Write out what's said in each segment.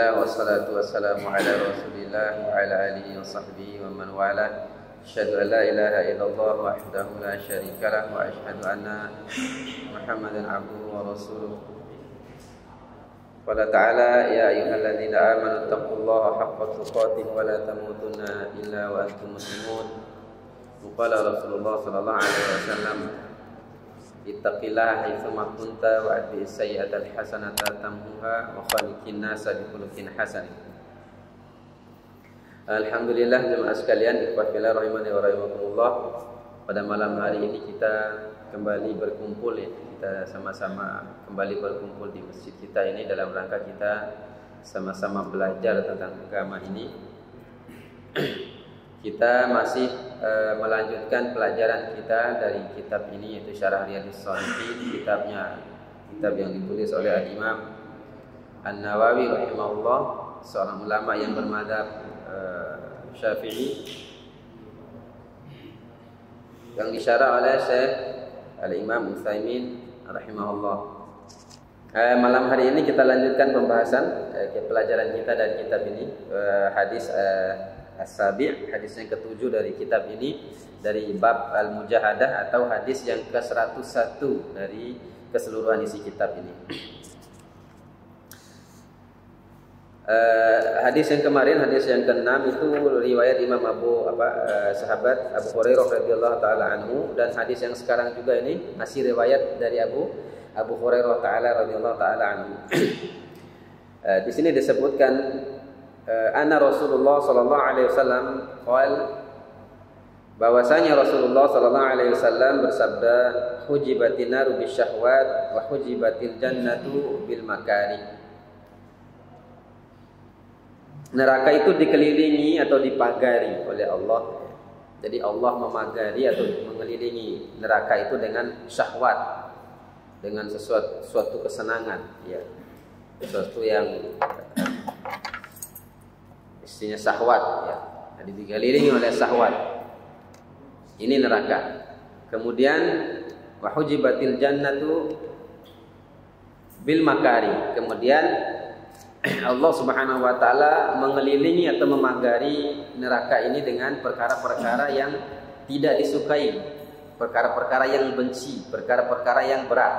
Alhamdulillah wassalatu wassalamu ala Rasulillah wa ala alihi wa sahbihi wa man wala. Asyhadu an la ilaha illallah wahdahu la syarika lah wa asyhadu anna Muhammadan abduhu wa rasuluh. Qala ta'ala ya ayyuhalladzina amanu taqullaha haqqa tuqatih wa la tamutunna illa wa antum muslimun. Qala Rasulullah sallallahu alaihi wasallam ittaqillaha haitsu ma kunta wa atbi sayyi'atal hasanata tamhuha wa khaliqin nasa bi khuluqin hasan. Alhamdulillah jemaah sekalian, ikhwah fillah rahimani wa rahimakumullah. Pada malam hari ini kita kembali berkumpul ya. Kita sama-sama kembali berkumpul di masjid kita ini dalam rangka kita sama-sama belajar tentang agama ini. Kita masih melanjutkan pelajaran kita dari kitab ini, yaitu Syarah Riyadhus Shalihin, kitab yang ditulis oleh Al-Imam An-Nawawi rahimahullah, seorang ulama yang bermadzhab Syafi'i, yang disyarah oleh Syekh Al-Imam Utsaimin rahimahullah. Malam hari ini kita lanjutkan pembahasan pelajaran kita dari kitab ini, hadis As-Sabi', hadis yang ke-7 dari kitab ini, dari bab Al-Mujahadah atau hadis yang ke-101 dari keseluruhan isi kitab ini. Hadis yang kemarin, hadis yang ke-6 itu riwayat Imam sahabat Abu Hurairah radhiyallahu taala anhu, dan hadis yang sekarang juga ini masih riwayat dari Abu Hurairah radhiyallahu taala anhu. Di sini disebutkan anna Rasulullah sallallahu alaihi wasallam qala, bahwasanya Rasulullah sallallahu alaihi wasallam bersabda, hujibatin naru bisyahwat wa hujibatil jannatu bil makari. Neraka itu dikelilingi atau dipagari oleh Allah. Jadi Allah memagari atau mengelilingi neraka itu dengan syahwat, dengan suatu kesenangan, ya. Sesuatu yang istinya syahwat, ya. Jadi dikelilingi oleh syahwat. Ini neraka. Kemudian wa hujibatil jannatu bil makari. Kemudian Allah Subhanahu wa taala mengelilingi atau memagari neraka ini dengan perkara-perkara yang tidak disukai, perkara-perkara yang benci, perkara-perkara yang berat.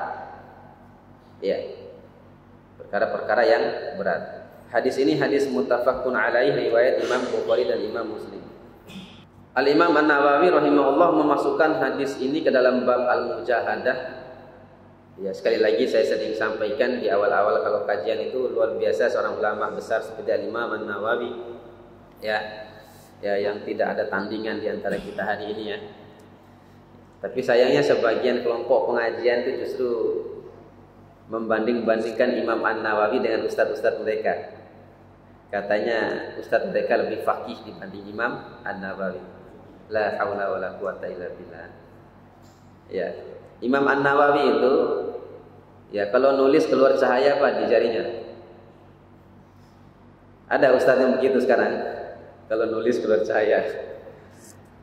Ya. Perkara-perkara yang berat. Hadis ini hadis muttafaqun alaih, riwayat Imam Bukhari dan Imam Muslim. Al-Imam An-Nawawi rahimahullah memasukkan hadis ini ke dalam bab Al-Mujahadah. Ya, sekali lagi saya sering sampaikan di awal-awal kalau kajian itu luar biasa seorang ulama besar seperti Al-Imam An-Nawawi. Ya, yang tidak ada tandingan di antara kita hari ini ya. Tapi sayangnya sebagian kelompok pengajian itu justru membanding-bandingkan Imam An-Nawawi dengan ustadz-ustadz mereka. Katanya ustadz mereka lebih faqih dibanding Imam An-Nawawi. La haula wala quwata illa billah. Ya, Imam An-Nawawi itu ya kalau nulis keluar cahaya di jarinya. Ada ustadz yang begitu sekarang. Kalau nulis keluar cahaya.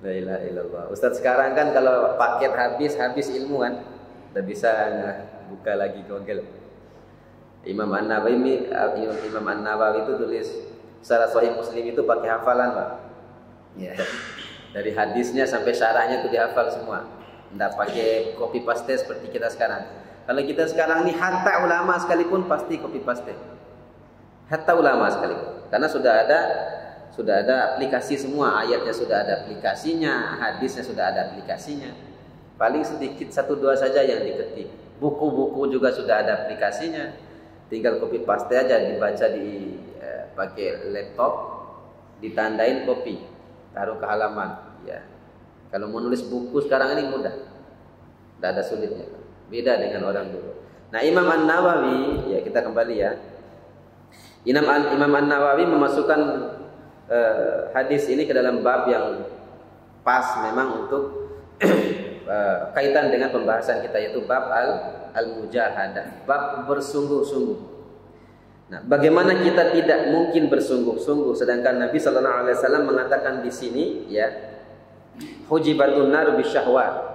La ilaha illallah. Ustadz sekarang kan kalau paket habis ilmu kan, udah bisa buka lagi Google. Imam An-Nawawi itu tulis secara Sahih Muslim itu pakai hafalan, Pak. Ya. Dari hadisnya sampai syarahnya itu dihafal semua. Tidak pakai copy paste seperti kita sekarang. Kalau kita sekarang ini hatta ulama sekalipun pasti copy paste. Hatta ulama sekalipun. Karena sudah ada aplikasi semua, ayatnya sudah ada aplikasinya, hadisnya sudah ada aplikasinya. Paling sedikit 1-2 saja yang diketik. Buku-buku juga sudah ada aplikasinya. Tinggal copy paste aja, dibaca pakai laptop, ditandain copy, taruh ke halaman, ya. Kalau mau nulis buku sekarang ini mudah. Tidak ada sulitnya. Beda dengan orang dulu. Nah, Imam An-Nawawi, ya kita kembali ya. Imam An-Nawawi memasukkan hadis ini ke dalam bab yang pas memang untuk kaitan dengan pembahasan kita, yaitu bab Al-Mujahadah, bab bersungguh-sungguh. Nah, bagaimana kita tidak mungkin bersungguh-sungguh sedangkan Nabi sallallahu alaihi wasallam mengatakan di sini ya, hujibatun naru bisyahwat.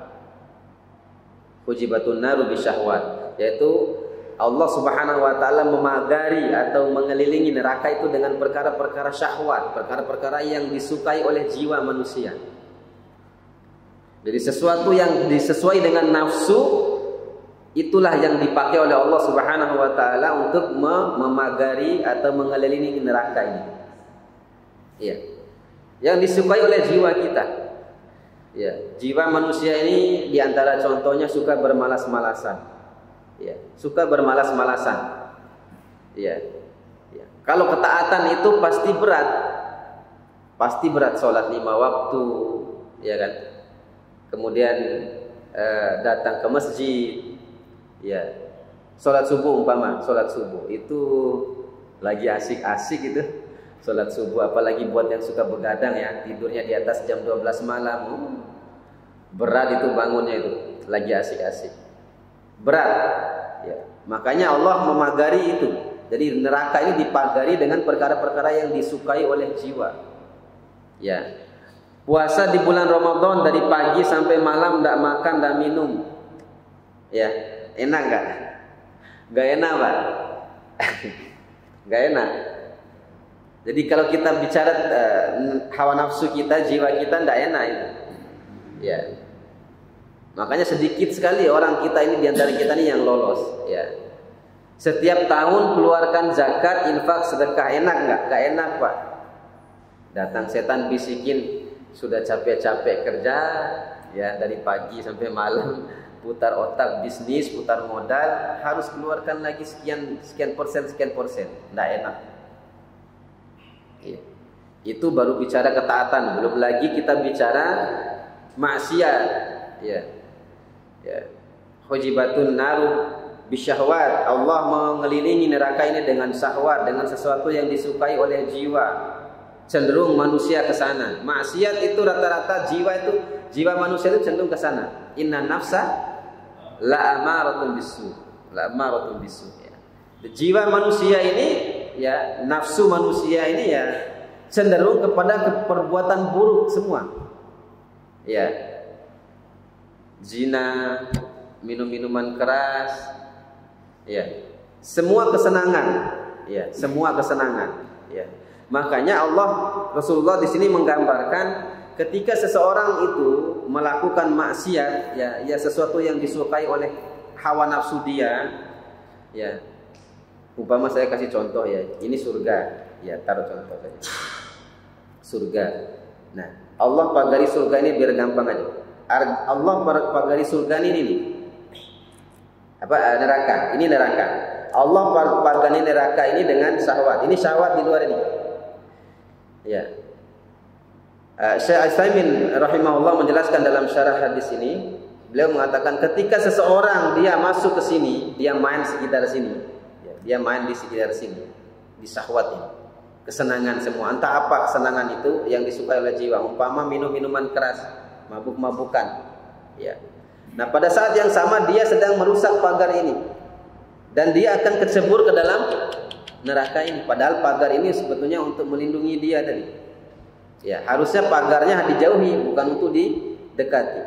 Hujibatun naru bisyahwat, yaitu Allah Subhanahu wa taala memagari atau mengelilingi neraka itu dengan perkara-perkara syahwat, perkara-perkara yang disukai oleh jiwa manusia. Jadi sesuatu yang disesuai dengan nafsu, itulah yang dipakai oleh Allah Subhanahu wa taala untuk memagari atau mengelilingi neraka ini. Iya. Yang disukai oleh jiwa kita. Ya, jiwa manusia ini diantara contohnya suka bermalas-malasan. Ya, suka bermalas-malasan. Ya. Ya. Kalau ketaatan itu pasti berat. Pasti berat, sholat 5 waktu, ya kan? Kemudian datang ke masjid. Ya. Sholat subuh umpama, sholat subuh itu lagi asik-asik itu. Sholat subuh, apalagi buat yang suka begadang ya, tidurnya di atas jam 12 malam. Berat itu bangunnya itu, lagi asik-asik. Berat. Ya. Makanya Allah memagari itu. Jadi neraka ini dipagari dengan perkara-perkara yang disukai oleh jiwa. Ya. Puasa di bulan Ramadan dari pagi sampai malam tidak makan, tidak minum. Ya, enak enggak? Enggak enak, Pak. Enggak enak. Jadi kalau kita bicara hawa nafsu kita, jiwa kita tidak enak itu. Ya. Makanya sedikit sekali orang kita ini di antara kita ini yang lolos, ya. Setiap tahun keluarkan zakat, infak, sedekah, enak enggak? Enggak enak, Pak. Datang setan bisikin, sudah capek-capek kerja, ya dari pagi sampai malam, putar otak bisnis, putar modal, harus keluarkan lagi sekian persen. Enggak enak. Ya. Itu baru bicara ketaatan, belum lagi kita bicara maksiat, ya. Ya. Hujibatun naru bisyahwat. Allah mengelilingi neraka ini dengan syahwat, dengan sesuatu yang disukai oleh jiwa. Cenderung manusia ke sana. Maksiat itu rata-rata jiwa manusia itu cenderung ke sana. Inna nafsa la amaratun bisu. La amaratun bisu, ya. Jiwa manusia ini, ya, nafsu manusia ini ya cenderung kepada perbuatan buruk semua. Ya. Zina, minum-minuman keras, ya, semua kesenangan, ya, semua kesenangan, ya. Makanya Rasulullah di sini menggambarkan ketika seseorang itu melakukan maksiat, ya sesuatu yang disukai oleh hawa nafsu dia, ya. Umpama saya kasih contoh, ya, ini surga, ya, taruh contoh saja. Surga. Nah, Allah pagari surga ini biar gampang aja. Allah pagari surga ini nih. Neraka. Ini neraka. Allah pagari neraka ini dengan syahwat. Ini syahwat di luar ini. Ya. Syekh Utsaimin rahimahullah menjelaskan dalam syarah hadis ini, beliau mengatakan ketika seseorang dia masuk ke sini, dia main sekitar sini, ya, dia main di sekitar sini, di syahwat ini. Kesenangan semua. Entah apa kesenangan itu yang disukai oleh jiwa. Umpama minum-minuman keras, mabuk-mabukan, ya. Nah, pada saat yang sama dia sedang merusak pagar ini, dan dia akan kecebur ke dalam neraka ini. Padahal pagar ini sebetulnya untuk melindungi dia tadi. Ya, harusnya pagarnya dijauhi, bukan untuk didekati.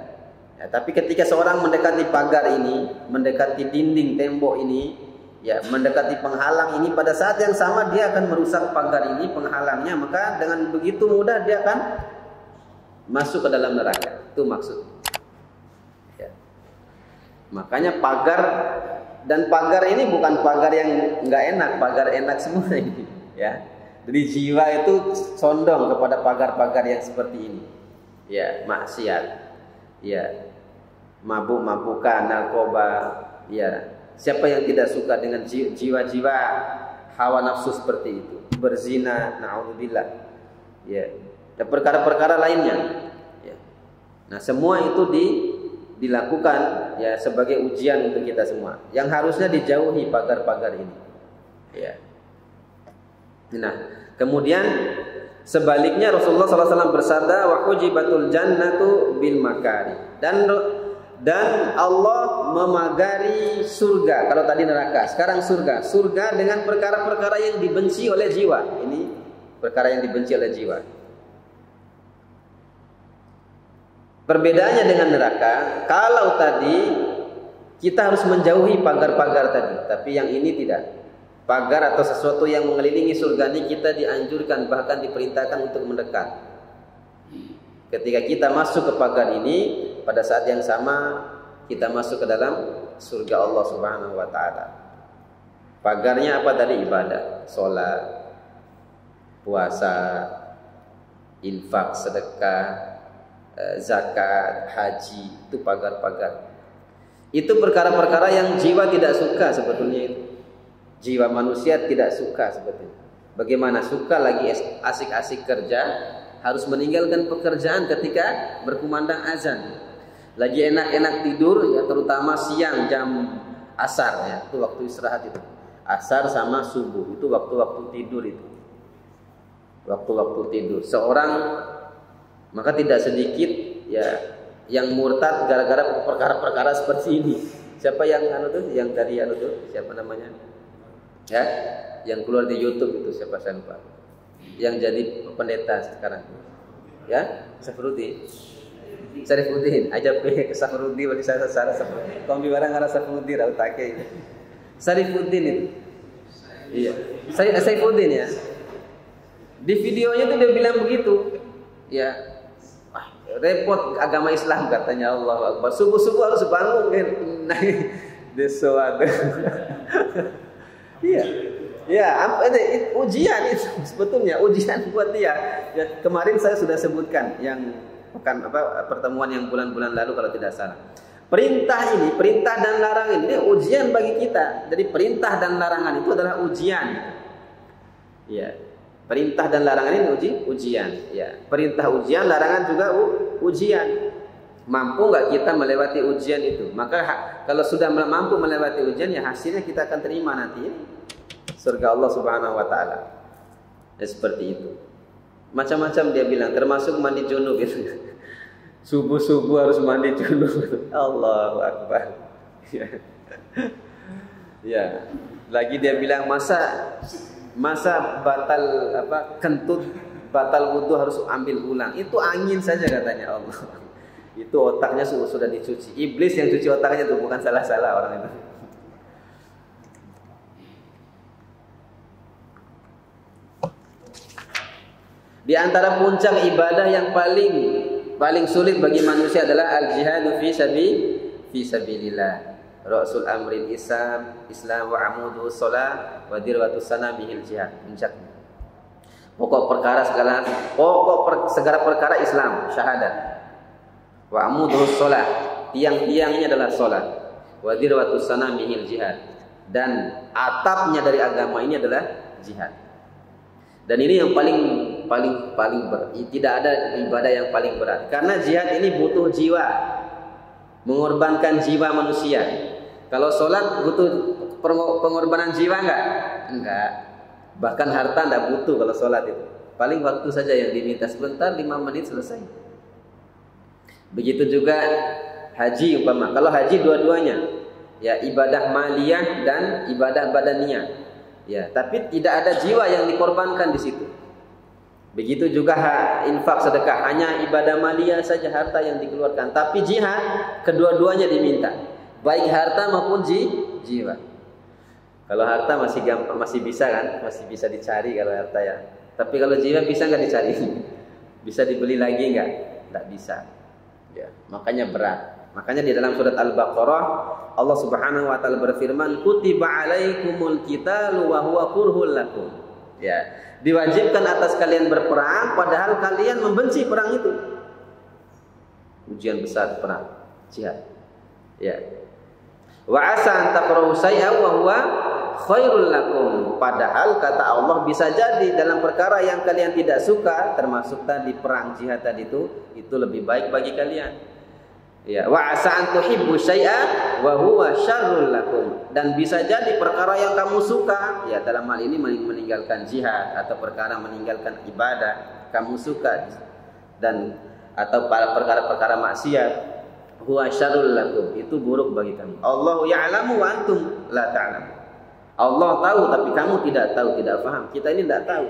Ya, tapi ketika seorang mendekati pagar ini, mendekati dinding tembok ini, ya, mendekati penghalang ini, pada saat yang sama dia akan merusak pagar ini, penghalangnya. Maka dengan begitu mudah dia akan masuk ke dalam neraka. Itu maksud. Ya. Makanya pagar, dan pagar ini bukan pagar yang nggak enak, pagar enak semua ini. Ya. Jadi jiwa itu condong kepada pagar-pagar yang seperti ini. Ya, maksiat. Ya. Mabuk-mabukan, narkoba. Ya. Siapa yang tidak suka dengan jiwa-jiwa hawa nafsu seperti itu? Berzina, na'udzubillah. Ya. Dan perkara-perkara lainnya, ya. Nah, semua itu dilakukan, ya, sebagai ujian untuk kita semua. Yang harusnya dijauhi pagar-pagar ini, ya. Nah, kemudian sebaliknya Rasulullah SAW bersabda, wa hujibatul jannatu bil makari. Dan Allah memagari surga. Kalau tadi neraka, sekarang surga. Surga dengan perkara-perkara yang dibenci oleh jiwa. Ini perkara yang dibenci oleh jiwa. Perbedaannya dengan neraka, kalau tadi Kita harus menjauhi pagar-pagar tadi, tapi yang ini tidak. Pagar atau sesuatu yang mengelilingi surga ini kita dianjurkan, bahkan diperintahkan untuk mendekat. Ketika kita masuk ke pagar ini, pada saat yang sama kita masuk ke dalam surga Allah Subhanahu wa taala. Pagarnya apa tadi? Ibadah, salat, puasa, infak, sedekah, zakat, haji, itu pagar-pagar. Itu perkara-perkara yang jiwa tidak suka sebetulnya itu. Jiwa manusia tidak suka sebetulnya. Bagaimana suka lagi asik-asik kerja, harus meninggalkan pekerjaan ketika berkumandang azan. Lagi enak-enak tidur, ya terutama siang jam asar ya, itu waktu istirahat itu. Asar sama subuh itu waktu-waktu tidur itu. Waktu-waktu tidur. Seorang maka tidak sedikit ya yang murtad gara-gara perkara-perkara seperti ini. Siapa yang yang dari siapa namanya? Ya, yang keluar di YouTube itu siapa saya lupa. Yang jadi pendeta sekarang. Ya, Sarifuddin, aja ke Sarifuddin wali saya kombi barang arah Sarifuddin atau take. Sarifuddin itu. Iya. Sarifuddin ya. Di videonya tuh dia bilang begitu. Ya. Repot agama Islam katanya, Allah Akbar. Subuh-subuh harus bangun kan. Desoat. Iya. Ya, ujian itu sebetulnya ujian buat dia. Ya, kemarin saya sudah sebutkan yang pertemuan yang bulan-bulan lalu kalau tidak salah. Perintah dan larangan ini ujian bagi kita. Jadi perintah dan larangan itu adalah ujian. Ya. Perintah dan larangan ini ujian. Ya. Perintah ujian, larangan juga ujian. Mampu nggak kita melewati ujian itu? Maka kalau sudah mampu melewati ujian, ya hasilnya kita akan terima nanti. Surga Allah Subhanahu wa taala. Ya, seperti itu. Macam-macam dia bilang, termasuk mandi junub gitu. Subuh-subuh harus mandi junub. Allahu Akbar. Ya. Ya. Lagi dia bilang masa batal kentut batal wudu harus ambil ulang. Itu angin saja katanya Allah. Itu otaknya sudah dicuci. Iblis yang cuci otaknya itu, bukan salah-salah orang itu. Di antara puncak ibadah yang paling sulit bagi manusia adalah al-jihadu fi sabilillah. Rasul amril Islam wa amuduhu shalah wa dirwatus sanamihil jihad. Puncaknya. Pokok segala perkara Islam, syahadat. Wa amuduhu shalah, tiang-tiangnya adalah salat. Wa dirwatus sanamihil jihad. Dan atapnya dari agama ini adalah jihad. Dan ini yang paling berat. Tidak ada ibadah yang paling berat. Karena jihad ini butuh jiwa. Mengorbankan jiwa manusia. Kalau sholat butuh pengorbanan jiwa enggak? Enggak. Bahkan harta enggak butuh kalau sholat itu. Paling waktu saja yang diminta, sebentar 5 menit selesai. Begitu juga haji umpama. Kalau haji dua-duanya, ya ibadah maliyah dan ibadah badaniyah. Ya, tapi tidak ada jiwa yang dikorbankan di situ. Begitu juga infak sedekah, hanya ibadah maliyah saja, harta yang dikeluarkan. Tapi jihad kedua-duanya diminta, baik harta maupun jiwa. Kalau harta masih gampang, masih bisa kan, masih bisa dicari kalau harta ya. Tapi kalau jiwa bisa nggak dicari? Bisa dibeli lagi nggak? Nggak bisa. Ya, makanya berat. Makanya di dalam surat Al-Baqarah Allah Subhanahu wa taala berfirman, "Kutiba 'alaikumul qitalu wa huwa kurhul lakum." Ya, diwajibkan atas kalian berperang padahal kalian membenci perang itu. Ujian besar perang, jihad. Ya. Wa asa an takrahu syai'an wa huwa khairul lakum. Padahal kata Allah bisa jadi dalam perkara yang kalian tidak suka, termasuk tadi perang jihad tadi itu lebih baik bagi kalian. Ya, wa asa an tuhibbu syai'an wa huwa syarrul lakum. Dan bisa jadi perkara yang kamu suka, ya dalam hal ini meninggalkan jihad atau perkara meninggalkan ibadah kamu suka, dan atau perkara-perkara maksiat, huwa syarrul lakum, itu buruk bagi kamu. Allahu ya'lamu wa antum la ta'lamun. Allah tahu tapi kamu tidak tahu, tidak paham. Kita ini tidak tahu.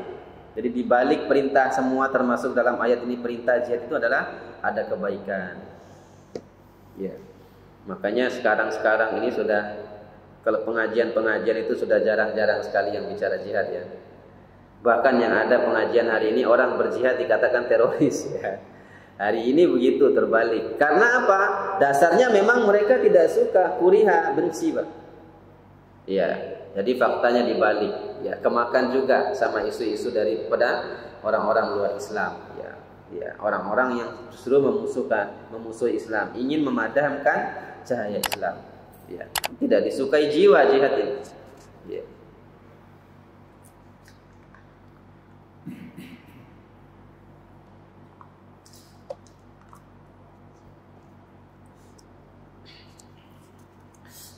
Jadi di balik perintah semua, termasuk dalam ayat ini perintah jihad, itu adalah ada kebaikan. Ya. Makanya sekarang ini sudah, kalau pengajian-pengajian itu sudah jarang-jarang sekali yang bicara jihad ya. Bahkan yang ada pengajian hari ini orang berjihad dikatakan teroris ya. Hari ini begitu terbalik. Karena apa? Dasarnya memang mereka tidak suka, kuriha, benci, Pak. Ya, jadi faktanya dibalik. Ya, kemakan juga sama isu-isu daripada orang-orang luar Islam. Ya, orang-orang yang justru memusuhi Islam, ingin memadamkan cahaya Islam. Ya, tidak disukai jiwa jihad ini. Ya.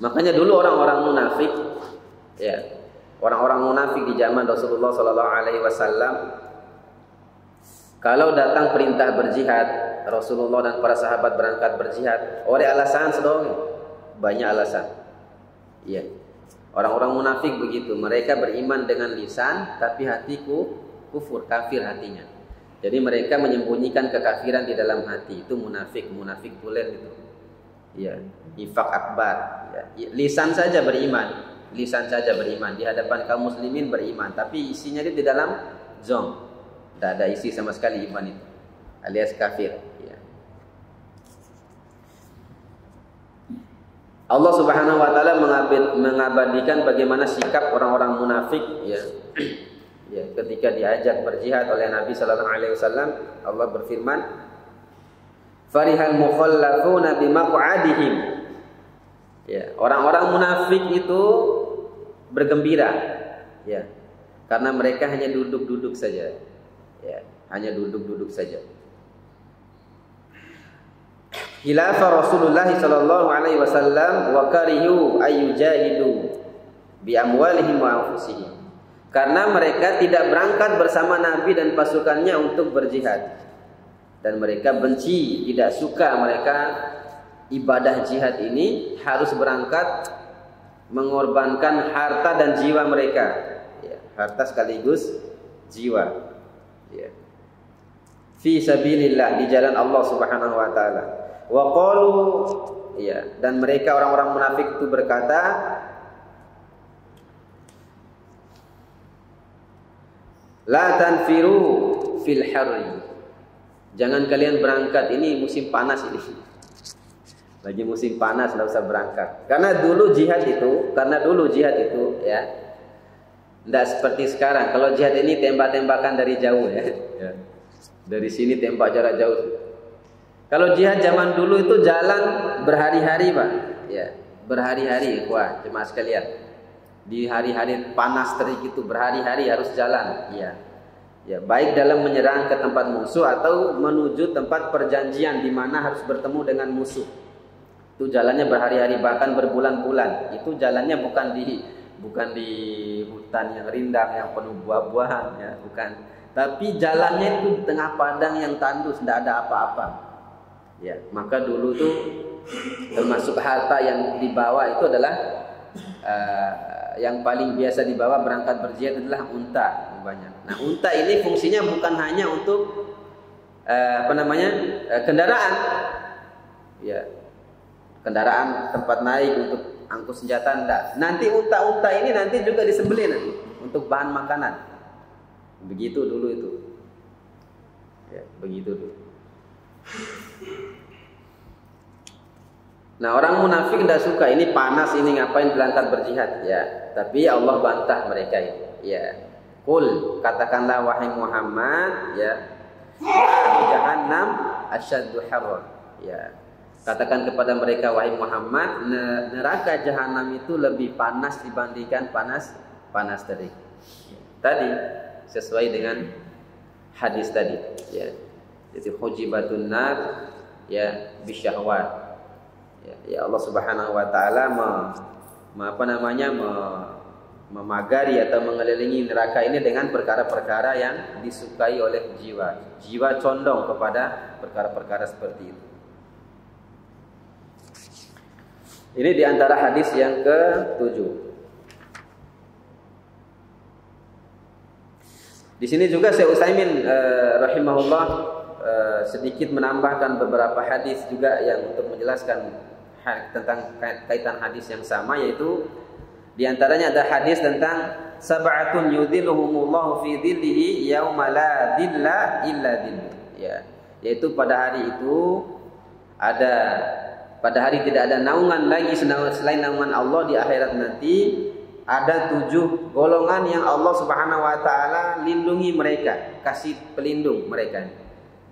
Makanya dulu orang-orang munafik, ya, orang-orang munafik di zaman Rasulullah SAW, kalau datang perintah berjihad, Rasulullah dan para sahabat berangkat berjihad, oleh alasan sedang banyak alasan. Ya, orang-orang munafik begitu, mereka beriman dengan lisan, tapi hatiku kufur, kafir hatinya. Jadi mereka menyembunyikan kekafiran di dalam hati, itu munafik tulen itu. Ya, nifak akbar. Ya, lisan saja beriman di hadapan kaum muslimin beriman, tapi isinya itu di dalam zong, tidak ada isi sama sekali iman itu, alias kafir. Ya. Allah Subhanahu wa taala mengabadikan bagaimana sikap orang-orang munafik ya. Ya, ketika diajak berjihad oleh Nabi sallallahu alaihi wasallam, Allah berfirman, farihal mukhallafuna bimaq'adihim. Ya, orang-orang munafik itu bergembira ya, karena mereka hanya duduk-duduk saja. Ya, hanya duduk-duduk saja. Khilafah Rasulullah sallallahu alaihi wasallam wa karihu ayyujahidu bi amwalihim wa anfusihim. Karena mereka tidak berangkat bersama Nabi dan pasukannya untuk berjihad. Dan mereka benci, tidak suka mereka ibadah jihad ini harus berangkat mengorbankan harta dan jiwa mereka. Ya, harta sekaligus jiwa. Ya. Fi sabilillah, di jalan Allah Subhanahu wa taala. Wa qalu, ya, dan mereka orang-orang munafik itu berkata, la tanfiru fil harri. Jangan kalian berangkat, ini musim panas ini. Lagi musim panas, tidak usah berangkat. Karena dulu jihad itu ya, tidak seperti sekarang. Kalau jihad ini tembak-tembakan dari jauh ya. Dari sini tembak jarak jauh. Kalau jihad zaman dulu itu jalan berhari-hari, Pak. Ya, berhari-hari, wah, jemaah sekalian. Di hari-hari panas terik itu berhari-hari harus jalan, ya. Ya, baik dalam menyerang ke tempat musuh atau menuju tempat perjanjian di mana harus bertemu dengan musuh. Itu jalannya berhari-hari, bahkan berbulan-bulan. Itu jalannya bukan di hutan yang rindang yang penuh buah-buahan ya, bukan. Tapi jalannya itu di tengah padang yang tandus, tidak ada apa-apa. Ya, maka dulu tuh termasuk harta yang dibawa itu adalah yang paling biasa dibawa berangkat berjihad adalah unta banyak. Nah, unta ini fungsinya bukan hanya untuk kendaraan, ya, kendaraan tempat naik untuk angkut senjata, enggak. Nanti unta-unta ini nanti juga disembelih nanti untuk bahan makanan. Begitu dulu itu, ya, begitu dulu. Nah, orang munafik tidak suka, ini panas, ini ngapain berangkat berjihad ya. Tapi Allah bantah mereka ini. Ya, qul, katakanlah wahai Muhammad, ya, jahannam asyaddu harran. Ya, katakan kepada mereka wahai Muhammad, neraka jahanam itu lebih panas dibandingkan panas terik. Ya, tadi sesuai dengan hadis tadi. Ya, jadi hujibatun nar ya bisyahwat. Ya, Allah Subhanahu wa taala memagari atau mengelilingi neraka ini dengan perkara-perkara yang disukai oleh jiwa. Jiwa condong kepada perkara-perkara seperti itu. Ini di antara hadis yang ke-7. Di sini juga Syekh Utsaimin rahimahullah sedikit menambahkan beberapa hadis juga yang untuk menjelaskan tentang kaitan hadis yang sama, yaitu di antaranya ada hadis tentang sab'atun yudhilluhumullahu fi dhillihi yauma la dhilla illa dhilluh. Ya, yaitu pada hari itu pada hari tidak ada naungan lagi selain naungan Allah di akhirat nanti. Ada 7 golongan yang Allah Subhanahu wa taala lindungi mereka, kasih pelindung mereka.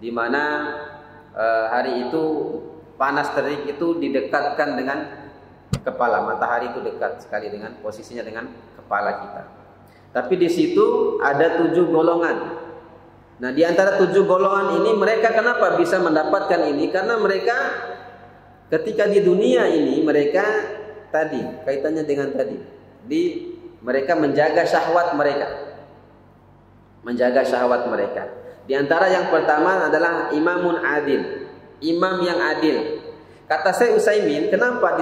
Di mana hari itu panas terik itu didekatkan dengan kepala. Matahari itu dekat sekali dengan posisinya dengan kepala kita. Tapi di situ ada 7 golongan. Nah, di antara 7 golongan ini mereka kenapa bisa mendapatkan ini? Karena mereka ketika di dunia ini mereka tadi kaitannya dengan tadi mereka menjaga syahwat mereka. Menjaga syahwat mereka. Di antara yang pertama adalah imamun adil. Imam yang adil. Kata Syekh Utsaimin, kenapa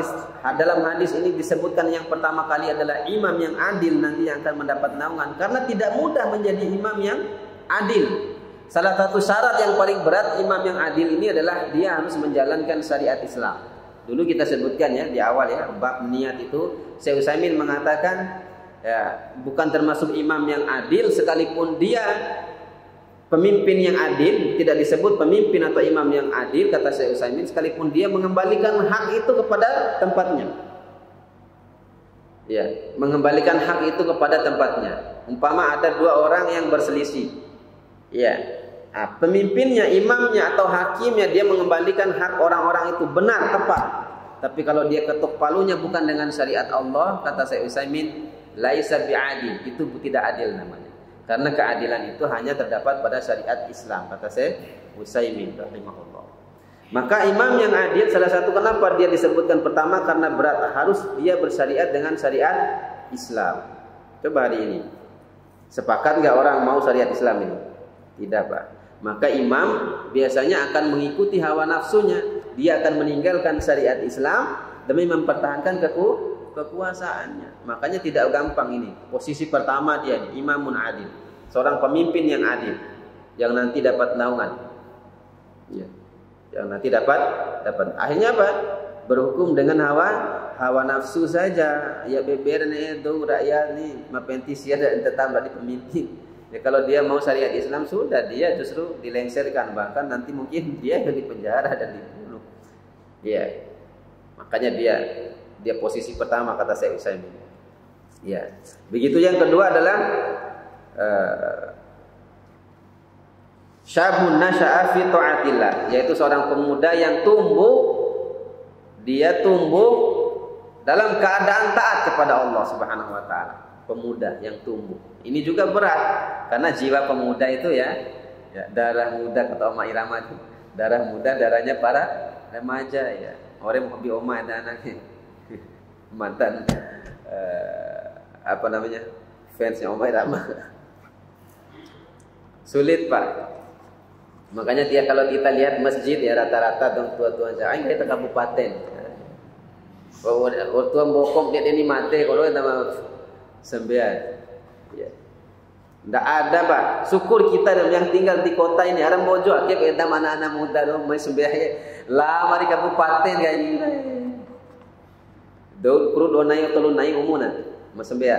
dalam hadis ini disebutkan yang pertama kali adalah imam yang adil nanti yang akan mendapat naungan? Karena tidak mudah menjadi imam yang adil. Salah satu syarat yang paling berat imam yang adil ini adalah dia harus menjalankan syariat Islam. Dulu kita sebutkan ya di awal ya, bab niat itu Syekh Utsaimin mengatakan ya, bukan termasuk imam yang adil sekalipun dia pemimpin yang adil, tidak disebut pemimpin atau imam yang adil, kata Syekh Utsaimin, sekalipun dia mengembalikan hak itu kepada tempatnya. Ya, mengembalikan hak itu kepada tempatnya. Umpama ada 2 orang yang berselisih. Ya. Nah, pemimpinnya, imamnya atau hakimnya dia mengembalikan hak orang-orang itu benar, tepat. Tapi kalau dia ketuk palunya bukan dengan syariat Allah, kata Syekh Utsaimin, laisa bi'adil, itu tidak adil namanya. Karena keadilan itu hanya terdapat pada syariat Islam, kata Syekh Utsaimin rahimahullah. Maka imam yang adil salah satu kenapa dia disebutkan pertama karena berat, harus dia bersyariat dengan syariat Islam. Coba hari ini sepakat nggak orang mau syariat Islam ini? Tidak, Pak. Maka imam biasanya akan mengikuti hawa nafsunya. Dia akan meninggalkan syariat Islam demi mempertahankan kekuasaannya. Makanya tidak gampang ini. Posisi pertama dia imamun adil, seorang pemimpin yang adil, yang nanti dapat naungan. Ya. Yang nanti dapat. Akhirnya apa? Berhukum dengan hawa nafsu saja. Ya bebernya itu rakyat ni mapentisia dan tetap di pemimpin. Ya, kalau dia mau syariat Islam sudah dia justru dilengserkan, bahkan nanti mungkin dia di penjara dan dibunuh. Ya, makanya dia posisi pertama kata Syekh Utsaimin. Ya, begitu. Yang kedua adalah syabun nasya'a fi ta'atillah, yaitu seorang pemuda yang tumbuh dalam keadaan taat kepada Allah Subhanahu wa taala. Pemuda yang tumbuh. Ini juga berat karena jiwa pemuda itu ya darah muda kata Oma Irama itu. Darah muda darahnya para remaja ya. Orang hobi Oma ada anaknya. Mantan fansnya Oma Irama. Sulit, Pak. Makanya kalau kita lihat masjid ya rata-rata dong tua-tua aja kita kabupaten. Kalau tua bokong dia ini mati kalau nama sembilan. Ya. Tidak ada, Pak. Syukur kita yang tinggal di kota ini. Orang mojo akhirnya kita anak-anak muda dong main sembilan. Lama di kabupaten kayak ini. Perlu donai atau lunai umunan, mas sembilan.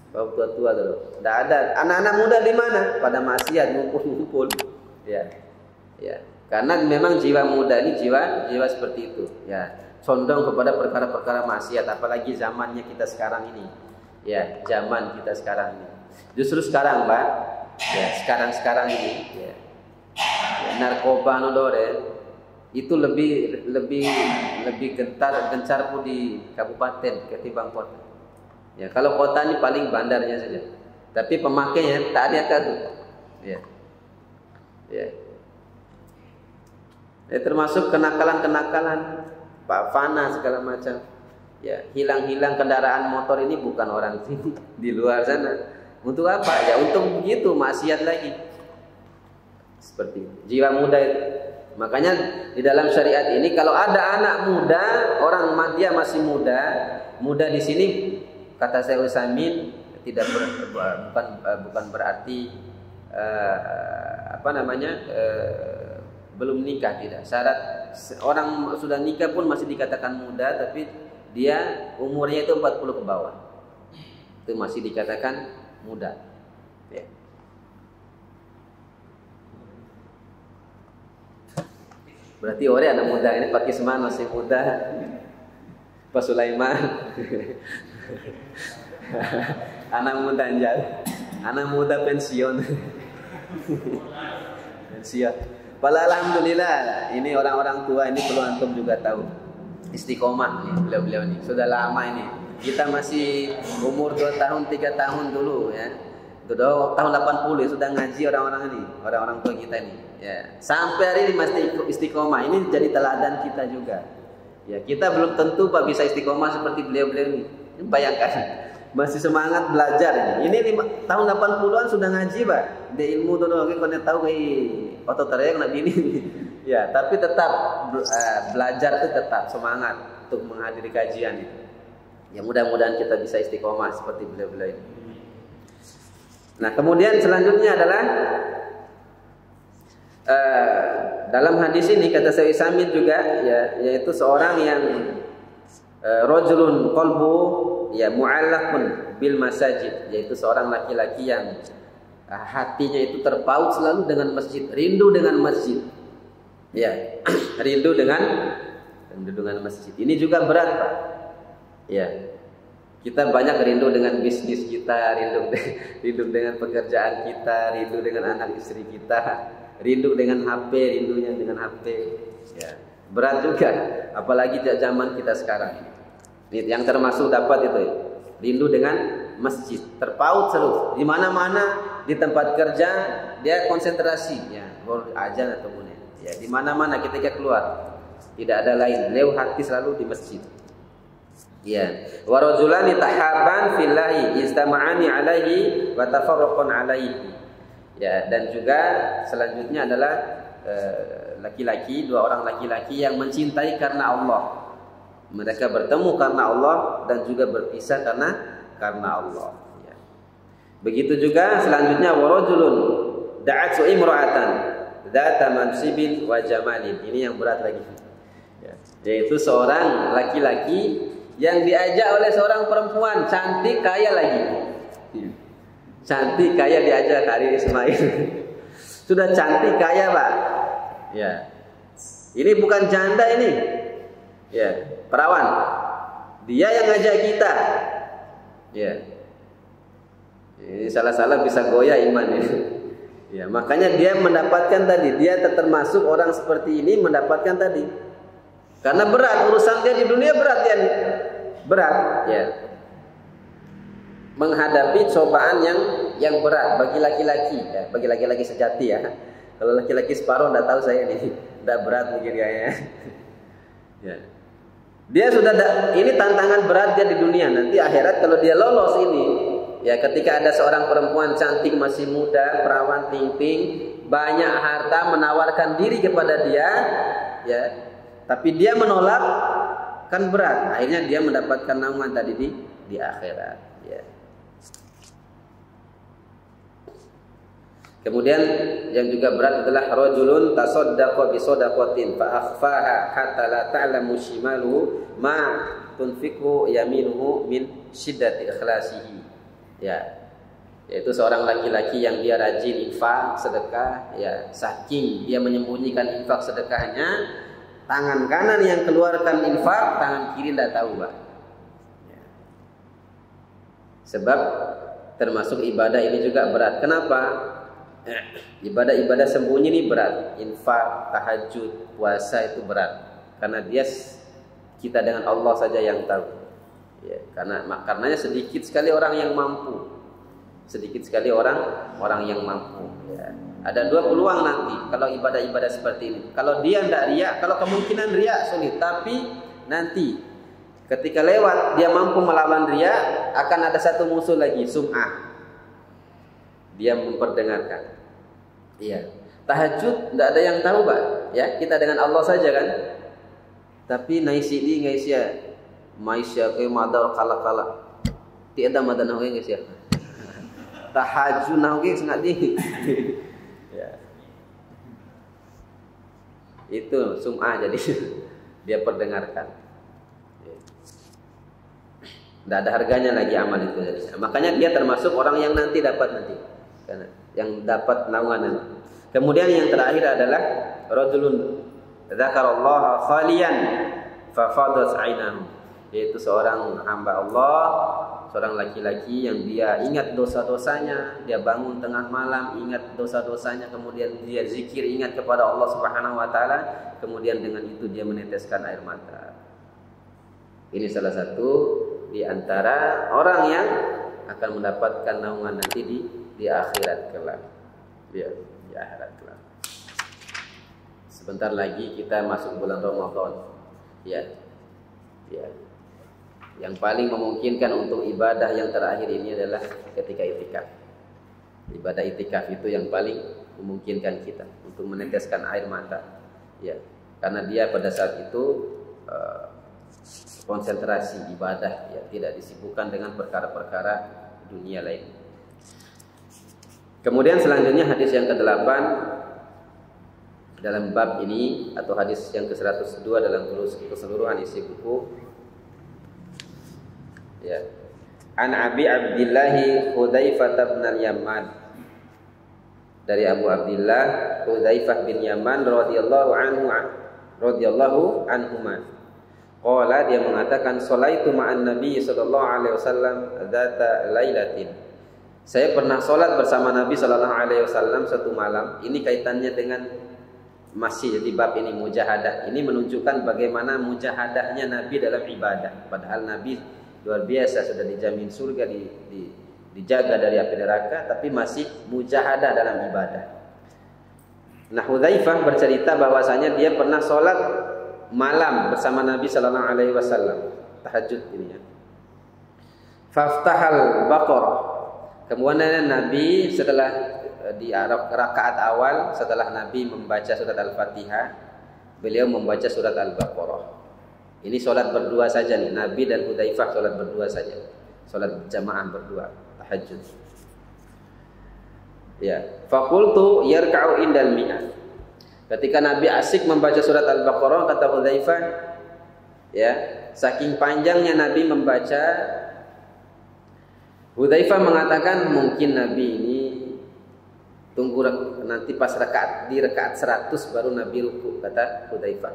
Bawa tua-tua dulu. Tidak ada. Anak-anak muda di mana? Pada maksiat ngumpul-ngumpul. Ya. Karena memang jiwa muda ini jiwa seperti itu. Ya. Condong kepada perkara-perkara maksiat. Apalagi zamannya kita sekarang ini. Ya, zaman kita sekarang ini. Justru sekarang, Pak. Ya, sekarang ini. Ya. Narkoba nodore itu lebih gencar pun di kabupaten ketimbang kota. Ya, kalau kota ini paling bandarnya saja. Tapi pemakainya tak ada kan. Ya. Termasuk kenakalan Pak Fana segala macam. Ya, hilang kendaraan motor ini bukan orang sini, di luar sana. Untuk apa? Ya untuk begitu maksiat lagi. Seperti itu. Jiwa muda itu. Makanya di dalam syariat ini kalau ada anak muda, orang dia masih muda di sini kata Syekh Utsaimin tidak bukan berarti belum nikah tidak. Syarat orang sudah nikah pun masih dikatakan muda, tapi dia umurnya itu 40 ke bawah. Itu masih dikatakan muda. Ya. Berarti orang anak muda ini Pak Kisman masih muda. Pak Sulaiman. Anak muda anjal. Anak muda pensiun. Pensiun. Pala alhamdulillah, ini orang-orang tua ini perlu antum juga tahu. Istiqomah nih beliau-beliau ini. Sudah lama ini. Kita masih umur 2 tahun, 3 tahun dulu ya. Sudah tahun 80 ya, sudah ngaji orang-orang ini, orang-orang tua kita ini. Ya, sampai hari ini masih istiqomah. Ini jadi teladan kita juga. Ya, kita belum tentu Pak bisa istiqomah seperti beliau-beliau ini. Bayangkan, masih semangat belajar ini. Ini tahun 80-an sudah ngaji Pak. Dia ilmu tuh oke kau tahu otot terang nak bini. Ya, tapi tetap belajar itu tetap semangat untuk menghadiri kajian itu. Ya, mudah-mudahan kita bisa istiqomah seperti beliau-beliau ini. Nah, kemudian selanjutnya adalah dalam hadis ini kata Syekh Samin juga ya, yaitu seorang yang rajulun qalbu ya mu'allaqun bil masajid, yaitu seorang laki-laki yang hatinya itu terpaut selalu dengan masjid, rindu dengan masjid. Ya, rindu dengan masjid. Ini juga berat, Pak. Ya. Kita banyak rindu dengan bisnis kita, rindu dengan pekerjaan kita, rindu dengan anak istri kita, rindu dengan HP, rindunya dengan HP. Ya, berat juga, apalagi zaman kita sekarang. Ini yang termasuk dapat itu, rindu dengan masjid, terpaut selalu. Di mana-mana, di tempat kerja dia konsentrasi, ya, azan atau bunyi. Ya, di mana-mana ketika keluar, tidak ada lain, beliau hati selalu di masjid. Ya, wa rajulani tahabban fillahi istama'ani alaihi wa tafarraqan alaihi. Ya, dan juga selanjutnya adalah laki-laki, dua orang laki-laki yang mencintai karena Allah. Mereka bertemu karena Allah dan juga berpisah karena Allah. Ya. Begitu juga selanjutnya wa rajulun da'at imra'atan dzata mansibin wa jamalin. Ini yang berat lagi. Ya, yaitu seorang laki-laki yang diajak oleh seorang perempuan cantik kaya lagi. Cantik kaya diajak Hari Ismail. Sudah cantik kaya, Pak. Ya. Ini bukan janda ini. Ya, perawan. Dia yang ngajak kita. Ya. Ini salah-salah bisa goyah iman ini. Ya, makanya dia mendapatkan tadi, dia termasuk orang seperti ini mendapatkan tadi. Karena berat urusan dia di dunia, berat dia nih. Berat, ya. Menghadapi cobaan yang berat bagi laki-laki, ya, bagi laki-laki sejati ya. Kalau laki-laki separuh enggak tahu saya nih, enggak berat mungkin kayaknya. Ya. Dia sudah ini tantangan berat dia di dunia, nanti akhirat kalau dia lolos ini, ya ketika ada seorang perempuan cantik masih muda, perawan ting-ting, banyak harta menawarkan diri kepada dia, ya. Tapi dia menolak, kan berat. Akhirnya dia mendapatkan naungan tadi di akhirat. Ya. Kemudian yang juga berat adalah rajulun tasaddaqa bi shadaqatin fa akhfaha hatta la ta'lamu shimaluhu ma tunfiqu yaminuhu min syiddati ikhlasihi. Ya. Yaitu seorang laki-laki yang dia rajin infak, sedekah, ya, saking dia menyembunyikan infak sedekahnya, tangan kanan yang keluarkan infak, tangan kiri tidak tahu, Pak. Ya. Sebab termasuk ibadah ini juga berat. Kenapa? Ibadah-ibadah sembunyi ini berat. Infak, tahajud, puasa itu berat. Karena kita dengan Allah saja yang tahu. Ya, karenanya sedikit sekali orang yang mampu. Sedikit sekali orang yang mampu. Ya. Ada dua peluang nanti kalau ibadah-ibadah seperti ini. Kalau dia tidak riak, kalau kemungkinan riak sulit. Tapi nanti ketika lewat dia mampu melawan riak, akan ada satu musuh lagi, sum'ah. Dia memperdengarkan. Iya. Tahajud tidak ada yang tahu, Pak. Ya, kita dengan Allah saja kan. Tapi naisidi ngaisya, maisya ke madar kala-kala. Tiada madanah ke ngaisya. Tahajud nah ke sangat di. Ya. Itu sum'ah, jadi dia perdengarkan. Tidak ada harganya lagi amal itu jadinya. Makanya dia termasuk orang yang nanti dapat nanti, karena yang dapat naungan nanti. Kemudian yang terakhir adalah rajulun dzakarallaha khalian fa fadat 'ainahu, yaitu seorang hamba Allah, seorang laki-laki yang dia ingat dosa-dosanya, dia bangun tengah malam ingat dosa-dosanya, kemudian dia zikir ingat kepada Allah Subhanahu wa taala, kemudian dengan itu dia meneteskan air mata. Ini salah satu di antara orang yang akan mendapatkan naungan nanti di akhirat kelak. Ya, di akhirat kelak. Sebentar lagi kita masuk bulan Ramadan. Ya. Ya. Yang paling memungkinkan untuk ibadah yang terakhir ini adalah ketika itikaf. Ibadah itikaf itu yang paling memungkinkan kita untuk meneteskan air mata. Ya. Karena dia pada saat itu konsentrasi ibadah, ya, tidak disibukkan dengan perkara-perkara dunia lain. Kemudian selanjutnya hadis yang ke-8 dalam bab ini, atau hadis yang ke-102 dalam keseluruhan isi buku. Ya. An Abi Abdillah Hudzaifah bin Yaman, dari Abu Abdillah Hudzaifah bin Yaman radhiyallahu anhuma. Qala, dia mengatakan, sholaitu ma'an Nabi sallallahu alaihi wasallam dzata lailatin. Saya pernah salat bersama Nabi sallallahu alaihi wasallam satu malam. Ini kaitannya dengan masih di bab ini, mujahadah. Ini menunjukkan bagaimana mujahadahnya Nabi dalam ibadah. Padahal Nabi luar biasa, sudah dijamin surga, dijaga dari api neraka, tapi masih mujahadah dalam ibadah. Nah, Hudzaifah bercerita bahwasanya dia pernah salat malam bersama Nabi sallallahu alaihi wasallam, tahajud ini ya. Faftahal Baqarah. Kemudian Nabi setelah di rakaat awal, setelah Nabi membaca surat Al-Fatihah, beliau membaca surat Al-Baqarah. Ini salat berdua saja nih, Nabi dan Hudzaifah salat berdua saja. Salat jamaah berdua, tahajud. Ya, faqultu yarka'u indal mi'ah. Ketika Nabi asik membaca surat Al-Baqarah, kata Hudzaifah, ya, saking panjangnya Nabi membaca, Hudzaifah mengatakan mungkin Nabi ini tunggu nanti pas di rakaat 100 baru Nabi ruku, kata Hudzaifah.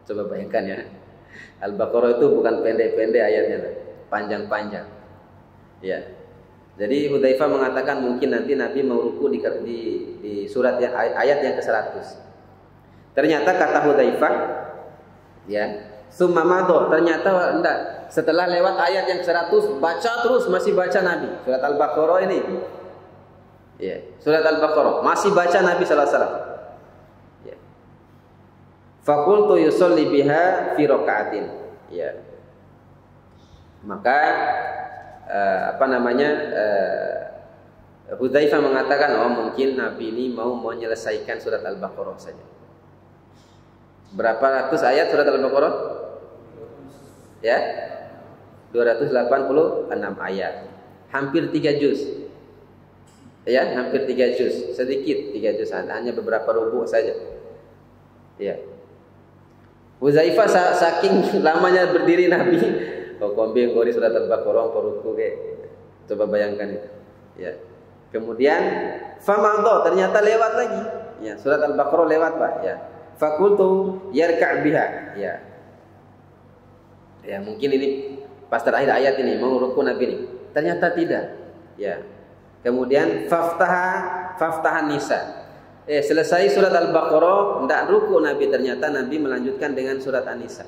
Coba bayangkan ya, Al-Baqarah itu bukan pendek-pendek ayatnya, panjang-panjang. Ya. Jadi Hudzaifah mengatakan mungkin nanti Nabi mau ruku di surat yang ayat yang ke-100. Ternyata kata Hudzaifah, ya, sumamado, ternyata enggak. Setelah lewat ayat yang 100, baca terus, masih baca Nabi. Surat Al-Baqarah ini. Ya, surat Al-Baqarah masih baca Nabi sallallahu alaihi wasallam. Ya. Faqultu yusolli biha fi raka'atin. Ya. Maka Hudzaifah mengatakan, oh mungkin Nabi ini mau menyelesaikan surat Al-Baqarah saja. Berapa ratus ayat surat Al-Baqarah? Ya, 286 ayat. Hampir 3 juz. Ya, hampir 3 juz. Sedikit 3 juz, hanya beberapa rubu saja. Ya. Hudzaifah saking lamanya berdiri Nabi, kombing kori surat Al-Baqarah peruku ke. Coba bayangkan itu. Ya. Kemudian famadha, ternyata lewat lagi. Ya, surat Al-Baqarah lewat, Pak, ya. Fakultu yarka' biha, ya. Ya, mungkin ini pas terakhir ayat ini mau ruku Nabi ini. Ternyata tidak. Ya. Kemudian faftahan nisa. Selesai surat Al-Baqarah, tidak ruku Nabi, ternyata Nabi melanjutkan dengan surat An-Nisa.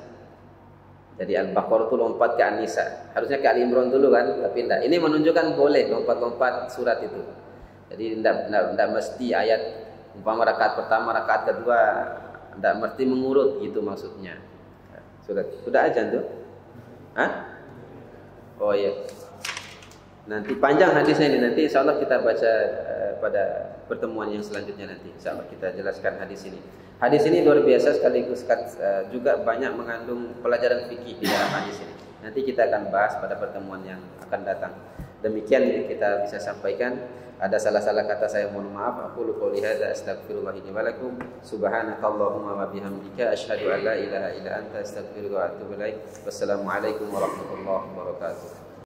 Jadi Al-Baqarah itu lompat ke An-Nisa. Harusnya ke Ali Imran dulu kan, tapi tidak. Ini menunjukkan boleh lompat-lompat surat itu. Jadi tidak mesti ayat umpama rakaat pertama, rakaat kedua, tidak mesti mengurut gitu maksudnya. Sudah aja tuh? Hah? Oh iya. Nanti panjang hadisnya ini, nanti insya Allah kita baca pada pertemuan yang selanjutnya nanti. Insya Allah kita jelaskan hadis ini. Hadis ini luar biasa sekaligus juga banyak mengandung pelajaran fikih di dalam hadis ini. Nanti kita akan bahas pada pertemuan yang akan datang. Demikian kita bisa sampaikan. Ada salah-salah kata saya mohon maaf. Aku qouli hadza astaghfirullah li wa lakum. Subhanakallahumma wa bihamdika asyhadu an la ilaha illa anta astaghfiruka wa atubu ilaik. Wassalamualaikum warahmatullahi wabarakatuh.